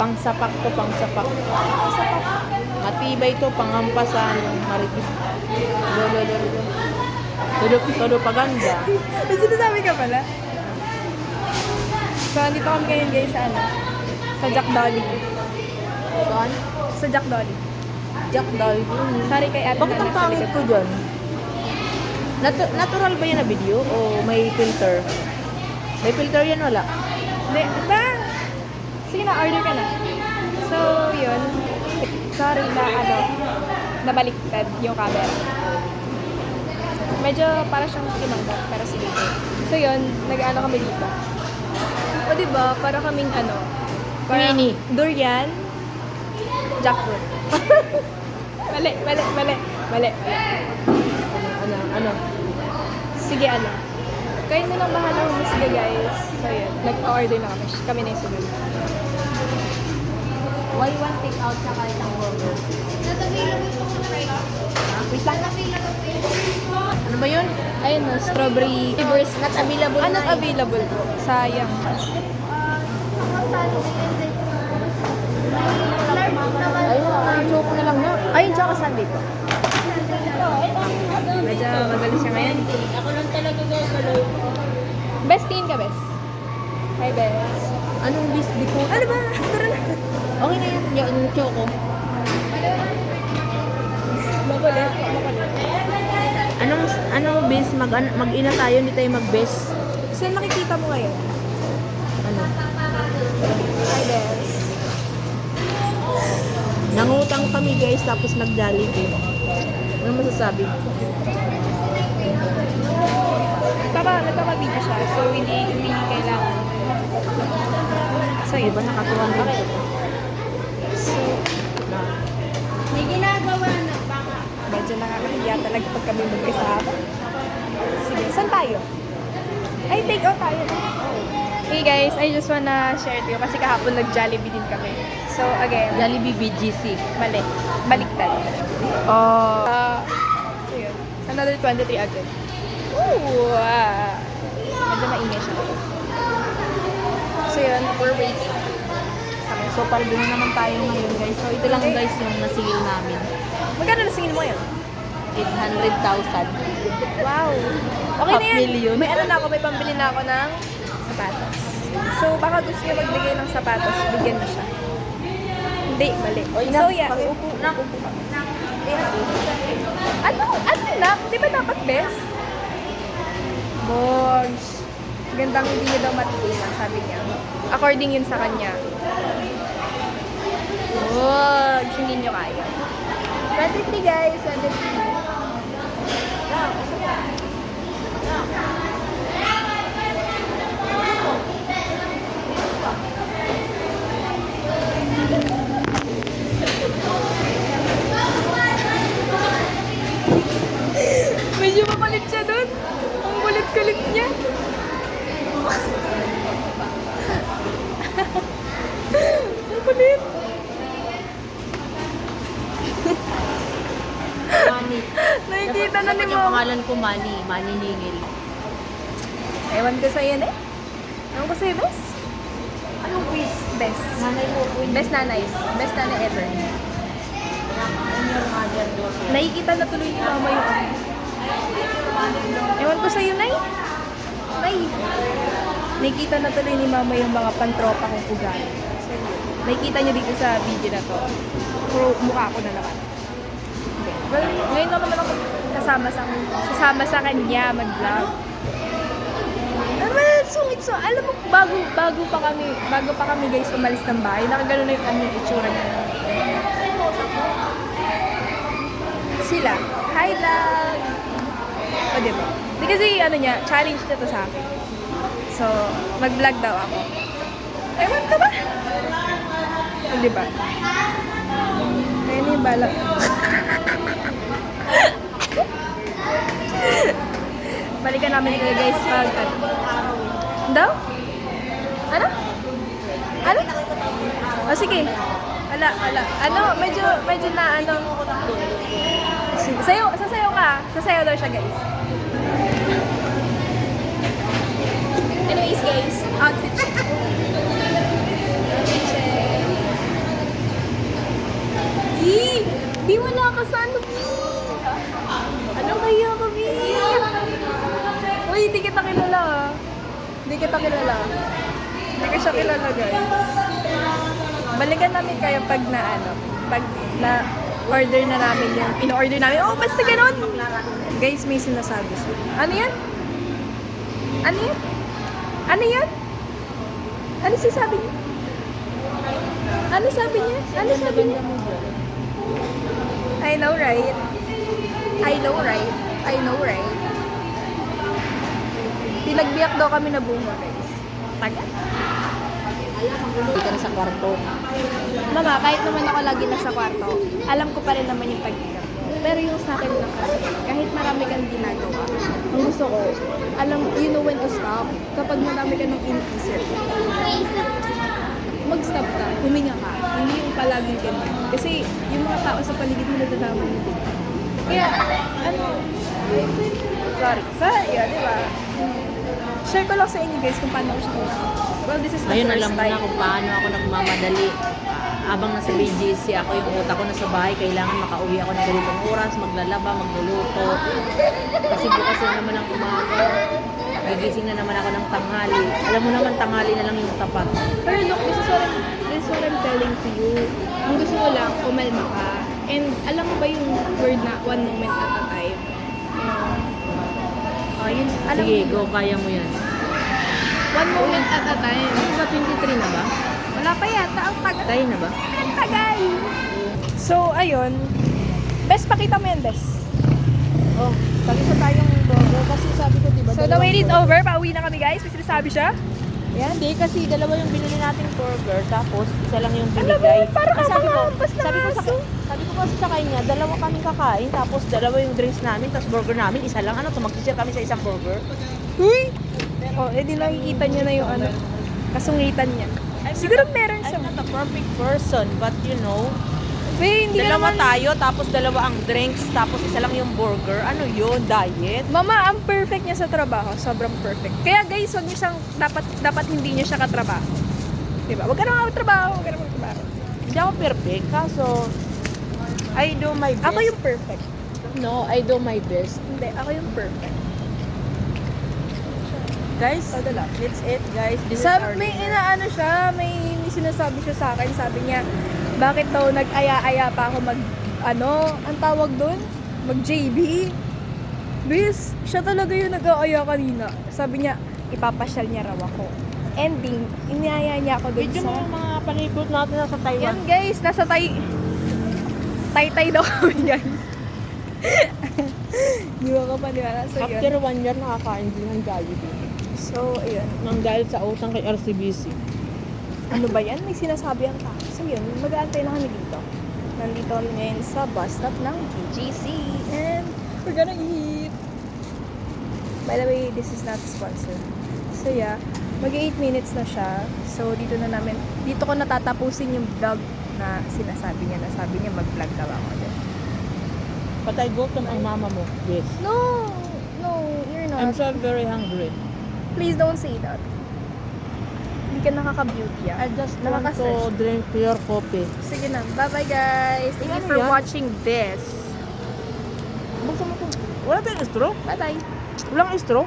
Pangsapak to, pangsapak. Matibay to, panghampasan. Maritis. Lolo. Todo paganda. May sinasabi ka pala. So, andito kami ngayon guys sa ano? Sa Jack Dolly. Saan? Sa Jack Dolly. Jack Dolly. Sorry kay ate Bakit ang pangit ko dyan? Natural ba yan na video? O may filter? May filter yan, wala? Hindi, ba? Sige na, order ka na. So, yun. Sorry na, nabaliktad yung camera. Medyo para siyang tinanggap, pero sige. So, yun, nag-ano kami dito. O, diba, para kaming parang Mini. durian, jackfruit. Mali. Ano? Sige, kayo na lang bahala humusga, guys. So, yun, nag-order na kami. Kami na yung sunod. Why one take out tsaka isang burger? Wait lang. Ano ba yun? Ayun na, strawberry flavors. Not available Not na eh. available po. Sayang. Ayun, choco na lang na. Ayun, tsaka sundae po. Medyo magaling siya ngayon. Ako lang talaga gagalaw. Best, tingin ka, Best. Hi, Best. Anong bisdi ko? Ano ba? Tara na. Okay na yan. Yung choco. Makulit. Anong bis? Mag-ina tayo, hindi tayo mag-bes. Saan nakikita mo ngayon? Ano? Hi, Best. Nangutang kami guys, tapos nag-Jollibee. Ano masasabi? Nagpapabida siya, so hindi kailangan. So, Di yun. ba nakatuwan din? So, May ginagawa na baka. medyo nakakahiya talaga pag kami magkasama. Sige, saan tayo? Ay, take out tayo. Hey guys, I just wanna share to you kasi kahapon nag-Jollibee din kami. So, again, Jollibee BGC. mali. Baliktad. Oh. So, yun. Another 23 agad. Ooh! Medyo maingay siya. So, yun. We're waiting. So, paldo na naman tayo ngayon guys. So, ito lang guys yung nasigil namin. Magkano nasingin mo yan? 800,000. Wow! Okay na yan. $500,000. May na ako, may pambili na ako ng sapatos. So, baka gusto niya magbigay ng sapatos, bigyan mo siya. Hindi, mali. So, yeah. Upo na. Ano na? Di ba dapat best? Bosh. Gandang hindi niya daw matigilan, sabi niya. According yun sa kanya. Bosh. Hindi niyo kaya. 23 guys, 23. Medyo makulit siya dun. Ang kulit-kulit niya. Ang kulit. Money. Nakikita na ni Dapat yung Mom. pangalan ko Manny. Manny Ningil. Ewan ko sa'yo na eh. Ewan ko sa'yo, Best. Anong quiz? Best. Nanay mo po. Best nanay. Best nanay ever. Nakikita na tuloy ni Mama yung Ewan ko sa'yo, Nay. Nay. Nakikita na tuloy ni Mama yung mga pantropa kong ugali. Nakikita niyo dito sa video na to. Puro mukha ko na naman. Okay. Well, ngayon naman ako sasama sa kanya mag-vlog. Sungit so, alam mo, bago pa kami guys umalis ng bahay, nakagano na yung kanyang itsura niya. Sila, hi vlog! O diba? Di kasi challenge na to sa akin. So, mag-vlog daw ako. Ewan ka ba? O diba? Kaya na yung balak. Balikan namin ito guys pag daw? Ano? O sige. Medyo na Sige, sasayaw ka. Sasayaw daw siya guys. Anyways guys, outfit check. Outfit check. Di wala ka sa ano, B. Ano kaya kami? Uy, di kita kilala ah. Di kita kilala. Hindi ko siya kilala, guys. Balikan namin kayo pag na ano, pag na order na namin yung in-order namin. Oh, basta ganun! Guys, may sinasabi siya. Ano yan? Ano yan? Ano yan? Ano sasabi niya? Ano sabi niya? Ano sabi niya? I know, right? I know, right? I know, right? Pinagbiyak daw kami na bunga, guys. Tagal. Hindi ka na sa kwarto. Mama, kahit naman ako lagi nasa kwarto, alam ko pa rin naman yung pagbiyak mo. Pero yung sa akin lang kasi, kahit marami kang ginagawa, ang gusto ko, alam, you know when to stop. Kapag marami ka nang iniisip, mag-stop ka, huminga ka. Hindi yung palaging ganyan. Kasi yung mga tao sa paligid mo nadadama mo din. Kaya, ano, sorry, yun, di ba? Share ko lang sa inyo guys kung paano ko siya ginawa. Well, this is the Ngayon first alam mo time. na kung paano ako nagmamadali. Habang nasa BGC ako, yung utak ko nasa bahay, kailangan makauwi ako ng ganitong oras, maglalaba, magluluto. Kasi bukas na naman ang umaga. Gigising na naman ako ng tanghali. Alam mo naman, tanghali na lang yung tapat. Pero look, this is what I'm telling to you. Ang gusto ko lang, kumalma ka. And alam mo ba yung word na one moment at a time? Yun, alam Sige, mo go, yun. kaya mo yan. One moment at a time. Ano ba, 23 na ba? Wala pa yata, ang tagal. Tayo na ba? Ang tagal. So, ayun. Bes, pakita mo yan, Bes. Oh, sabi sa tayong burger kasi sabi ko, diba? So, the wait is over. Pauwi na kami, guys. May sinasabi siya. Yan, hindi kasi dalawa yung binili nating burger, tapos isa lang yung Alam mo, binigay. parang Ang sabi ko, kamampas na aso. sabi ko kasi sa kanya, dalawa kaming kakain, tapos dalawa yung drinks namin, tapos burger namin, isa lang. Ano, so mag-share kami sa isang burger. Huy! Oh, edi nakikita niya na yung ano, kasungitan niya. Siguro meron siya. I'm not a perfect person, but you know, Wait, hindi ka dalawa naman. tayo, tapos dalawa ang drinks, tapos isa lang yung burger. Ano yun? Diet? Mama, ang perfect niya sa trabaho. Sobrang perfect. Kaya guys, wag niyo siyang, dapat hindi niya siya katrabaho. Diba? Wag ka naman magtrabaho. Wag ka naman magtrabaho. Hindi ako perfect, kaso I do my best. Ako yung perfect. No, I do my best. Hindi, ako yung perfect. Guys, Padala. let's eat, guys. This is Sabi, our may dinner. inaano siya, may sinasabi siya sa akin. Sabi niya, bakit daw nag-aya-aya pa ako ang tawag doon? Mag-JB? Bis, siya talaga yung nag-aaya kanina. Sabi niya, ipapasyal niya raw ako. Ending, iniyaya niya ako doon Video mo sa... yung mga palibot natin sa Taiwan. Yan guys, nasa Taytay daw kami guys. Di ba ka paniwala? So After yun. 1 year, nakakain din ng Jollibee. So, ayun. Nang dahil sa utang kay RCBC. Ano ba yan? May sinasabi ang tao. So yun, mag-aantay na kami dito. Nandito kami ngayon sa bus stop ng BGC. And we're gonna eat. By the way, this is not sponsored. So yeah, mag-8 minutes na siya. So dito ko natatapusin yung vlog na sinasabi niya. Sabi niya mag-vlog daw ako din. Patay gutom ang mama mo. Yes. No, you're I'm not. so very hungry. Please don't say that. Hindi ka nakaka-beauty ah. I just want to Nakaka-stress. drink pure coffee. Sige na. Bye-bye guys. Thank you Ano for yan? watching this. Buksan mo to. Wala tayong straw? Bye-bye. Walang straw?